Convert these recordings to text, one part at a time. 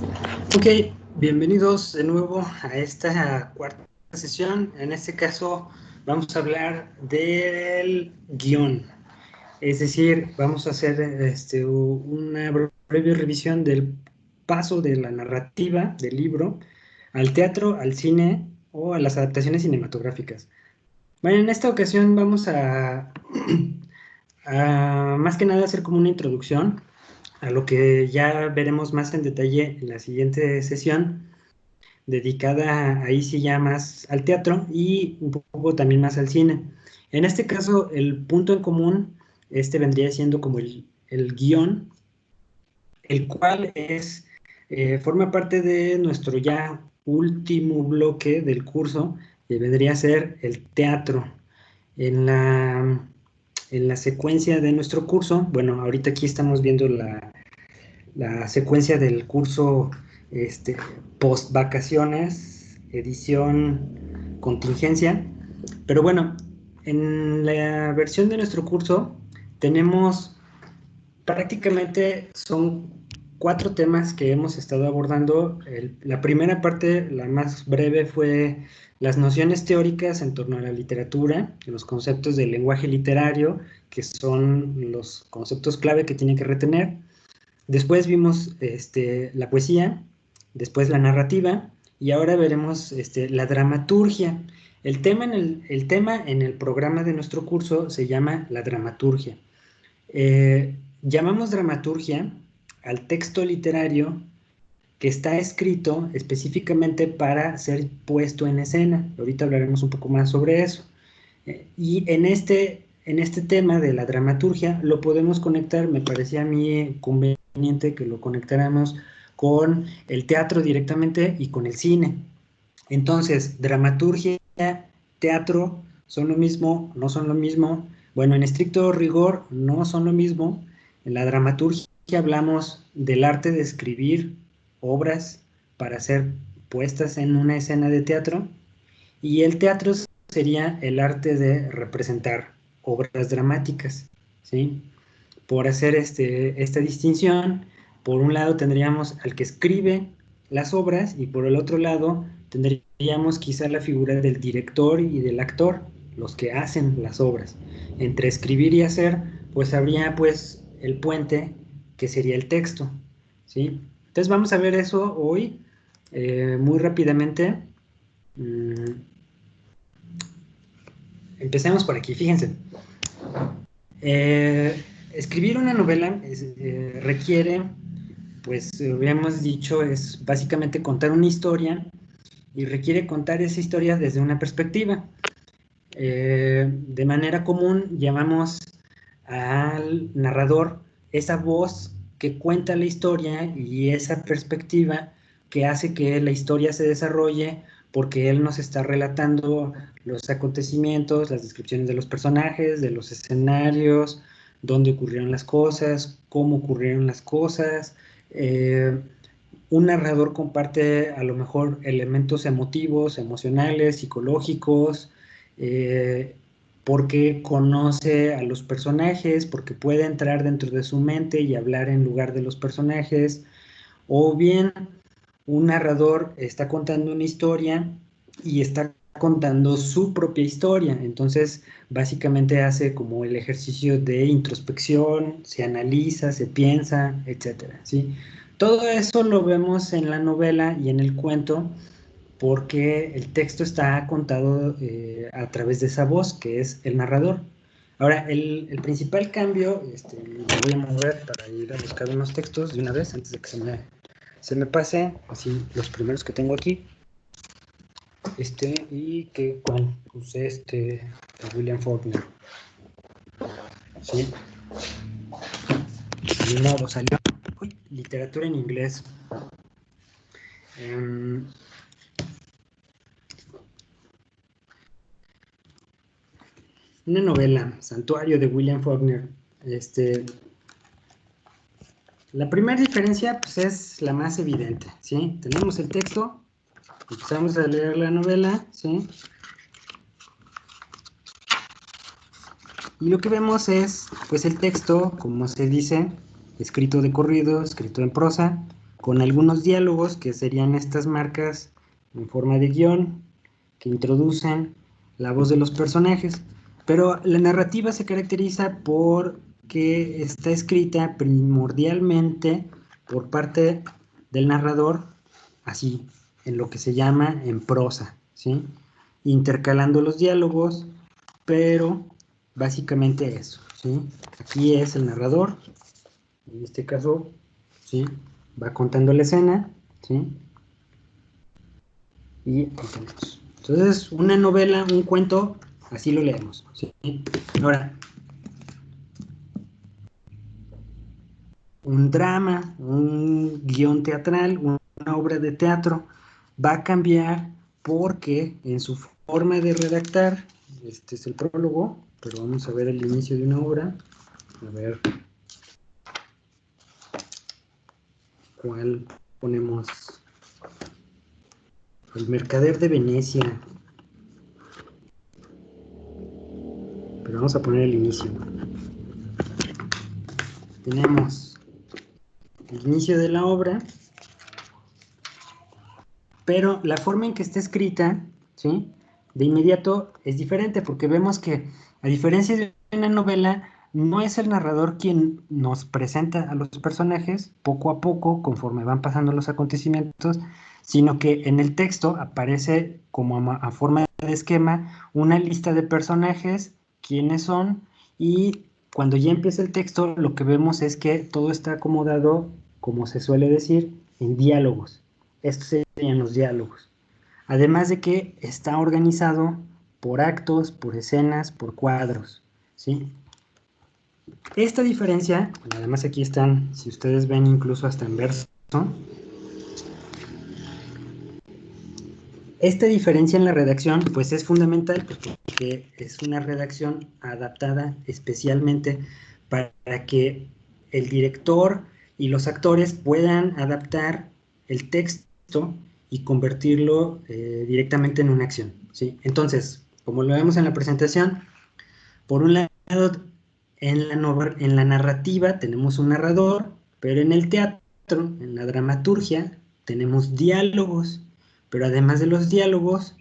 Ok, bienvenidos de nuevo a esta cuarta sesión. En este caso vamos a hablar del guión. Es decir, vamos a hacer una breve revisión del paso de la narrativa del libro al teatro, al cine o a las adaptaciones cinematográficas. Bueno, en esta ocasión vamos a más que nada hacer como una introducción a lo que ya veremos más en detalle en la siguiente sesión, dedicada ahí sí ya más al teatro y un poco también más al cine. En este caso, el punto en común, vendría siendo como el guión, el cual forma parte de nuestro ya último bloque del curso, que vendría a ser el teatro. En la secuencia de nuestro curso, bueno, ahorita aquí estamos viendo la secuencia del curso post vacaciones, edición contingencia. Pero bueno, en la versión de nuestro curso tenemos prácticamente son 4 temas que hemos estado abordando. La primera parte, la más breve, fue las nociones teóricas en torno a la literatura, los conceptos del lenguaje literario, que son los conceptos clave que tiene que retener. Después vimos la poesía, después la narrativa y ahora veremos la dramaturgia. El tema en el programa de nuestro curso se llama la dramaturgia. Llamamos dramaturgia al texto literario que está escrito específicamente para ser puesto en escena. Ahorita hablaremos un poco más sobre eso. Y en este tema de la dramaturgia lo podemos conectar, me parecía a mí conveniente que lo conectáramos con el teatro directamente y con el cine. Entonces, dramaturgia, teatro, ¿son lo mismo? ¿No son lo mismo? Bueno, en estricto rigor, no son lo mismo. En la dramaturgia hablamos del arte de escribir obras para ser puestas en una escena de teatro, y el teatro sería el arte de representar obras dramáticas, ¿sí? Por hacer esta distinción, por un lado tendríamos al que escribe las obras y por el otro lado tendríamos quizá la figura del director y del actor, los que hacen las obras. Entre escribir y hacer, pues habría pues el puente que sería el texto, ¿sí? Entonces vamos a ver eso hoy muy rápidamente. Mm, Empecemos por aquí, fíjense. Escribir una novela requiere, pues habíamos dicho, es básicamente contar una historia y requiere contar esa historia desde una perspectiva. De manera común llamamos al narrador esa voz que cuenta la historia y esa perspectiva que hace que la historia se desarrolle porque él nos está relatando los acontecimientos, las descripciones de los personajes, de los escenarios, dónde ocurrieron las cosas, cómo ocurrieron las cosas. Un narrador comparte a lo mejor elementos emotivos, emocionales, psicológicos, eh, porque conoce a los personajes, porque puede entrar dentro de su mente y hablar en lugar de los personajes, o bien un narrador está contando una historia y está contando su propia historia. Entonces, básicamente hace como el ejercicio de introspección, se analiza, se piensa, etcétera, ¿sí? Todo eso lo vemos en la novela y en el cuento porque el texto está contado a través de esa voz que es el narrador. Ahora, el principal cambio, lo voy a mover para ir a buscar unos textos de una vez antes de que se me pase, así los primeros que tengo aquí, y que usé de William Faulkner, ¿sí? De nuevo salió, uy, literatura en inglés. Um, una novela, Santuario de William Faulkner. La primera diferencia pues, es la más evidente, ¿sí? Tenemos el texto, empezamos a leer la novela, ¿sí? Y lo que vemos es, pues el texto, como se dice, escrito de corrido, escrito en prosa, con algunos diálogos que serían estas marcas en forma de guión que introducen la voz de los personajes. Pero la narrativa se caracteriza por que está escrita primordialmente por parte del narrador, así, en lo que se llama en prosa, ¿sí? Intercalando los diálogos, pero básicamente eso, ¿sí? Aquí es el narrador, en este caso, ¿sí? Va contando la escena, ¿sí? Y ahí tenemos. Entonces, una novela, un cuento, así lo leemos, ¿sí? Ahora, un drama, un guión teatral, una obra de teatro, va a cambiar porque en su forma de redactar, este es el prólogo, pero vamos a ver el inicio de una obra, a ver cuál ponemos. El mercader de Venecia, pero vamos a poner el inicio. Tenemos el inicio de la obra, pero la forma en que está escrita, ¿sí? De inmediato es diferente, porque vemos que, a diferencia de una novela, no es el narrador quien nos presenta a los personajes poco a poco, conforme van pasando los acontecimientos, sino que en el texto aparece como a forma de esquema una lista de personajes, quiénes son, y cuando ya empieza el texto, lo que vemos es que todo está acomodado, como se suele decir, en diálogos. Estos serían los diálogos. Además de que está organizado por actos, por escenas, por cuadros, ¿sí? Esta diferencia, además aquí están, si ustedes ven incluso hasta en verso, esta diferencia en la redacción pues es fundamental porque es una redacción adaptada especialmente para que el director y los actores puedan adaptar el texto y convertirlo directamente en una acción, ¿sí? Entonces, como lo vemos en la presentación, por un lado, en la narrativa tenemos un narrador, pero en el teatro, en la dramaturgia, tenemos diálogos, pero además de los diálogos,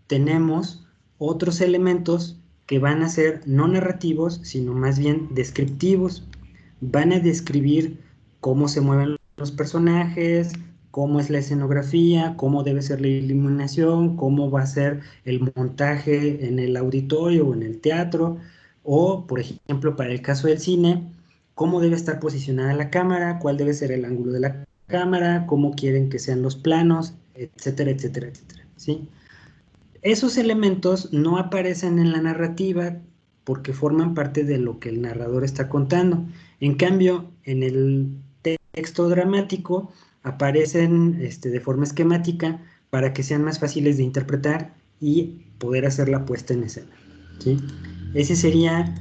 tenemos otros elementos que van a ser no narrativos, sino más bien descriptivos. Van a describir cómo se mueven los personajes, cómo es la escenografía, cómo debe ser la iluminación, cómo va a ser el montaje en el auditorio o en el teatro, o, por ejemplo, para el caso del cine, cómo debe estar posicionada la cámara, cuál debe ser el ángulo de la cámara, cómo quieren que sean los planos, etcétera, etcétera, etcétera, ¿sí? Esos elementos no aparecen en la narrativa porque forman parte de lo que el narrador está contando. En cambio, en el texto dramático aparecen de forma esquemática para que sean más fáciles de interpretar y poder hacer la puesta en escena, ¿sí? Ese sería,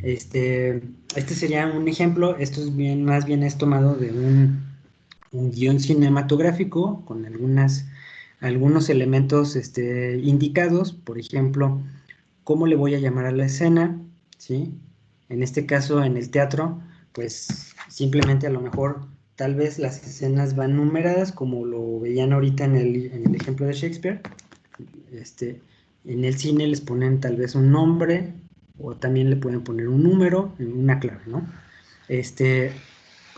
este sería un ejemplo. Esto es bien, más bien es tomado de un guión cinematográfico con algunos elementos indicados, por ejemplo, cómo le voy a llamar a la escena, ¿sí? En este caso, en el teatro, pues simplemente a lo mejor tal vez las escenas van numeradas, como lo veían ahorita en el ejemplo de Shakespeare. En el cine les ponen tal vez un nombre, o también le pueden poner un número, una clave, ¿no?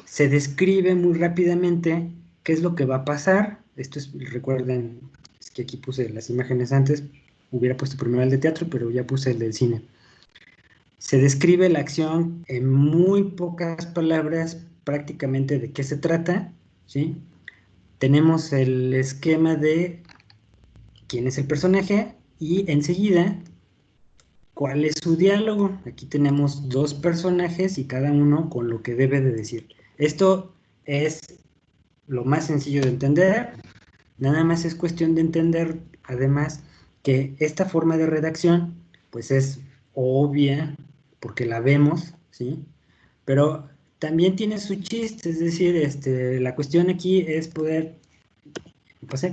Se describe muy rápidamente qué es lo que va a pasar. Esto es, recuerden, es que aquí puse las imágenes antes, hubiera puesto primero el de teatro, pero ya puse el del cine. Se describe la acción en muy pocas palabras, prácticamente de qué se trata, ¿sí? Tenemos el esquema de quién es el personaje y enseguida cuál es su diálogo. Aquí tenemos dos personajes y cada uno con lo que debe de decir. Esto es lo más sencillo de entender. Nada más es cuestión de entender, además, que esta forma de redacción, pues es obvia, porque la vemos, ¿sí? Pero también tiene su chiste, es decir, la cuestión aquí es poder, pues,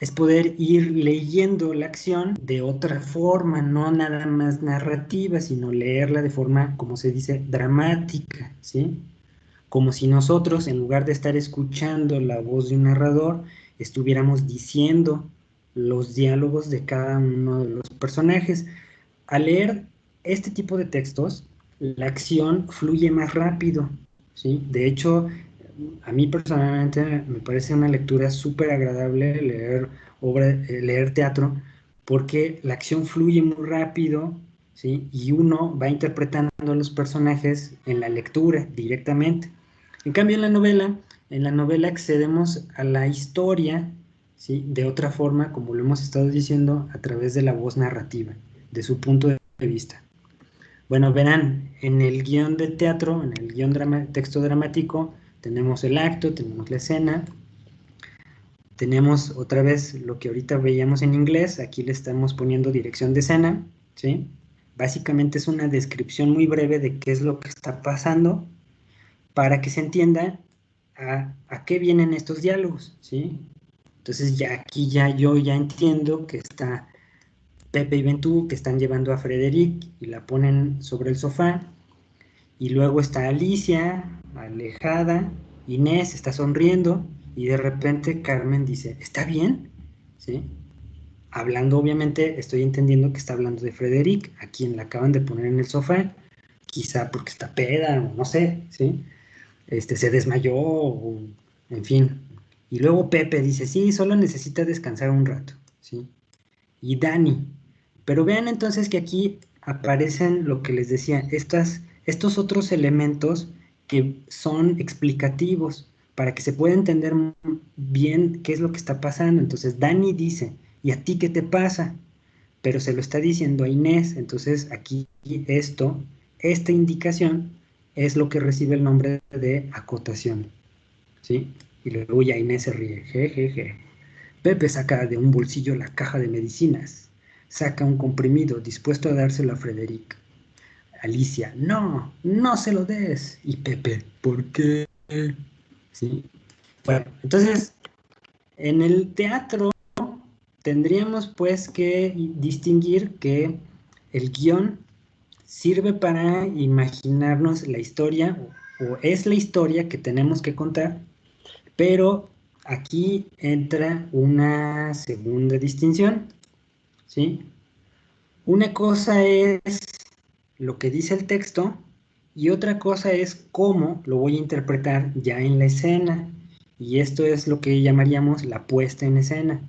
es poder ir leyendo la acción de otra forma, no nada más narrativa, sino leerla de forma, como se dice, dramática, ¿sí? como si nosotros, en lugar de estar escuchando la voz de un narrador, estuviéramos diciendo los diálogos de cada uno de los personajes. Al leer este tipo de textos, la acción fluye más rápido, ¿sí? De hecho, a mí personalmente me parece una lectura súper agradable leer teatro, porque la acción fluye muy rápido, ¿sí? Y uno va interpretando a los personajes en la lectura directamente. En cambio, en la novela accedemos a la historia, ¿sí? De otra forma, como lo hemos estado diciendo, a través de la voz narrativa, de su punto de vista. Bueno, verán, en el guión del teatro, en el texto dramático, tenemos el acto, tenemos la escena, tenemos otra vez lo que ahorita veíamos en inglés, aquí le estamos poniendo dirección de escena, ¿sí? Básicamente es una descripción muy breve de qué es lo que está pasando para que se entienda a qué vienen estos diálogos, ¿sí? Entonces ya aquí yo ya entiendo que está Pepe y Ventú, que están llevando a Frederic y la ponen sobre el sofá, y luego está Alicia, alejada, Inés está sonriendo, y de repente Carmen dice, ¿está bien? ¿Sí? Hablando, obviamente, estoy entendiendo que está hablando de Frederic, a quien la acaban de poner en el sofá, quizá porque está peda, o no sé, ¿sí? Se desmayó, o, en fin. Y luego Pepe dice, sí, solo necesita descansar un rato, ¿sí? Y Dani. Pero vean entonces que aquí aparecen lo que les decía, estos otros elementos que son explicativos para que se pueda entender bien qué es lo que está pasando. Entonces Dani dice, ¿y a ti qué te pasa? Pero se lo está diciendo a Inés. Entonces aquí esta indicación es lo que recibe el nombre de acotación, ¿sí? Y luego ya Inés se ríe, je. Pepe saca de un bolsillo la caja de medicinas. Saca un comprimido dispuesto a dárselo a Frederic. Alicia, no, no se lo des. Y Pepe, ¿por qué? ¿Sí? Bueno, entonces, en el teatro tendríamos pues que distinguir que el guión sirve para imaginarnos la historia o es la historia que tenemos que contar, pero aquí entra una segunda distinción, ¿sí? Una cosa es lo que dice el texto y otra cosa es cómo lo voy a interpretar ya en la escena. Y esto es lo que llamaríamos la puesta en escena.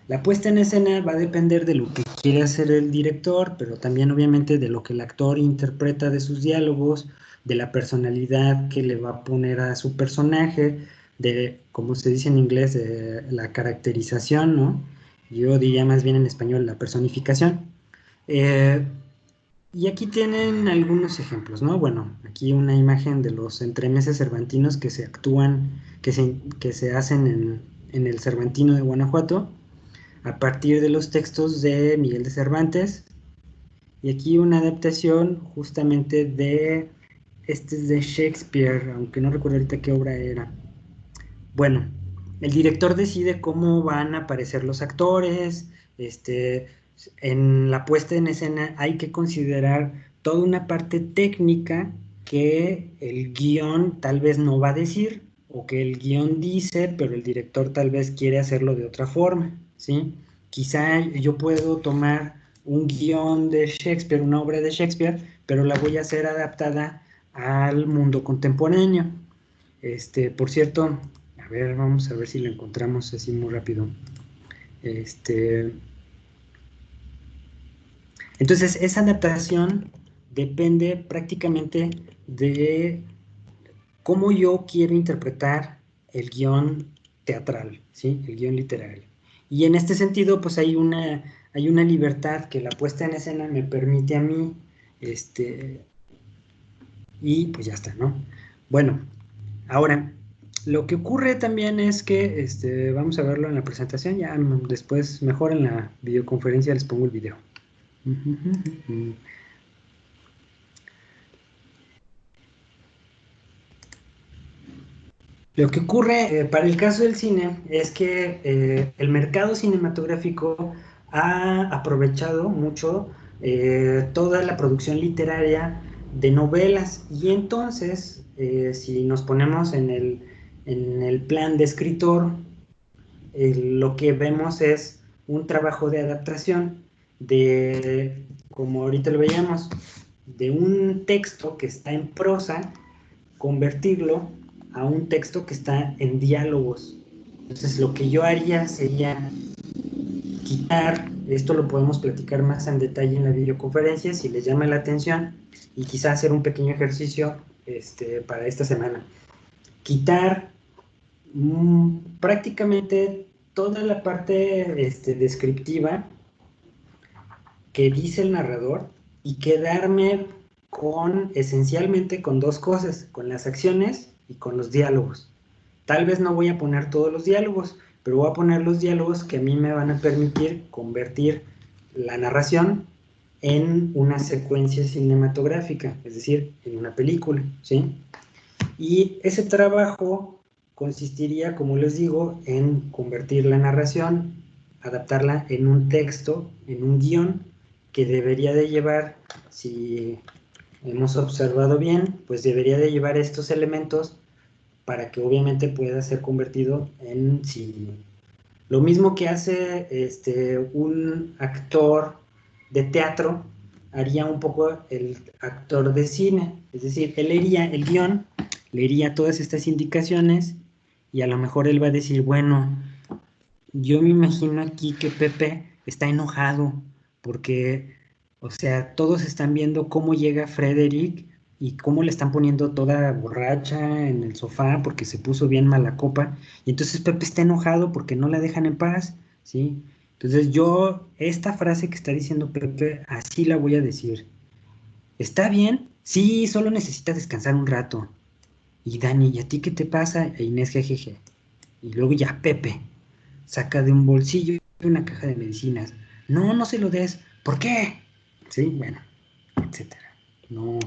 La puesta en escena va a depender de lo que quiere hacer el director, pero también obviamente de lo que el actor interpreta de sus diálogos, de la personalidad que le va a poner a su personaje, de, como se dice en inglés, de la caracterización, ¿no? Yo diría más bien en español la personificación. Eh, y aquí tienen algunos ejemplos, ¿no? Bueno, aquí una imagen de los entremeses cervantinos que se actúan, que se hacen en el Cervantino de Guanajuato, a partir de los textos de Miguel de Cervantes. Y aquí una adaptación justamente este es de Shakespeare, aunque no recuerdo ahorita qué obra era. Bueno, el director decide cómo van a aparecer los actores, en la puesta en escena hay que considerar toda una parte técnica que el guión tal vez no va a decir, o que el guión dice, pero el director tal vez quiere hacerlo de otra forma, ¿sí? Quizá yo puedo tomar un guión de Shakespeare, una obra de Shakespeare, pero la voy a hacer adaptada al mundo contemporáneo. Por cierto, a ver, vamos a ver si lo encontramos así muy rápido. Entonces, esa adaptación depende prácticamente de cómo yo quiero interpretar el guión teatral, ¿sí? El guión literario. Y en este sentido, pues hay una libertad que la puesta en escena me permite a mí, y pues ya está, ¿no? Bueno, ahora, lo que ocurre también es que, vamos a verlo en la presentación, ya después, mejor en la videoconferencia les pongo el video. Lo que ocurre para el caso del cine es que el mercado cinematográfico ha aprovechado mucho toda la producción literaria de novelas. Y entonces, si nos ponemos en el plan de escritor, lo que vemos es un trabajo de adaptación de, como ahorita lo veíamos, de un texto que está en prosa, convertirlo a un texto que está en diálogos. Entonces, lo que yo haría sería quitar, esto lo podemos platicar más en detalle en la videoconferencia, si les llama la atención, y quizá hacer un pequeño ejercicio para esta semana. Quitar prácticamente toda la parte descriptiva que dice el narrador y quedarme esencialmente con dos cosas, con las acciones y con los diálogos. Tal vez no voy a poner todos los diálogos, pero voy a poner los diálogos que a mí me van a permitir convertir la narración en una secuencia cinematográfica, es decir, en una película, ¿sí? Y ese trabajo consistiría, como les digo, en convertir la narración, adaptarla en un texto, en un guión, que debería de llevar, si hemos observado bien, pues debería de llevar estos elementos para que obviamente pueda ser convertido en cine. Lo mismo que hace un actor de teatro, haría un poco el actor de cine, es decir, él leería el guión, leería todas estas indicaciones y a lo mejor él va a decir, bueno, yo me imagino aquí que Pepe está enojado porque, o sea, todos están viendo cómo llega Frederick y cómo le están poniendo toda borracha en el sofá porque se puso bien mala copa. Y entonces Pepe está enojado porque no la dejan en paz, ¿sí? Entonces yo, esta frase que está diciendo Pepe, así la voy a decir. ¿Está bien? Sí, solo necesita descansar un rato. Y Dani, ¿y a ti qué te pasa? E Inés, jejeje. Y luego ya Pepe saca de un bolsillo una caja de medicinas. No, no se lo des. ¿Por qué? Sí, bueno, etcétera. No,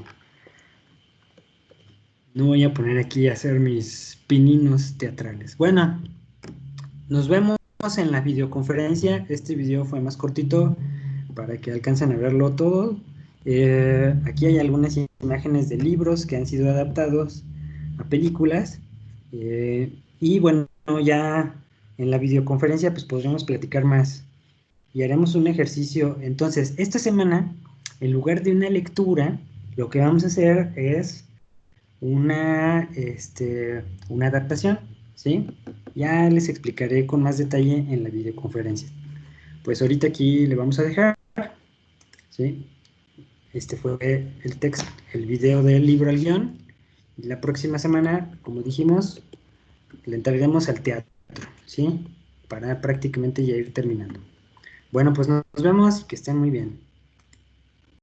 no voy a poner aquí a hacer mis pininos teatrales. Bueno, nos vemos en la videoconferencia. Este video fue más cortito para que alcancen a verlo todo. Aquí hay algunas imágenes de libros que han sido adaptados a películas. Y bueno, ya en la videoconferencia pues podremos platicar más y haremos un ejercicio. Entonces, esta semana, en lugar de una lectura, lo que vamos a hacer es una adaptación, ¿sí? Ya les explicaré con más detalle en la videoconferencia. Pues ahorita aquí le vamos a dejar, ¿sí? Este fue el texto, el video del libro al guión. Y la próxima semana, como dijimos, le entraremos al teatro, ¿sí? Para prácticamente ya ir terminando. Bueno, pues nos vemos y que estén muy bien.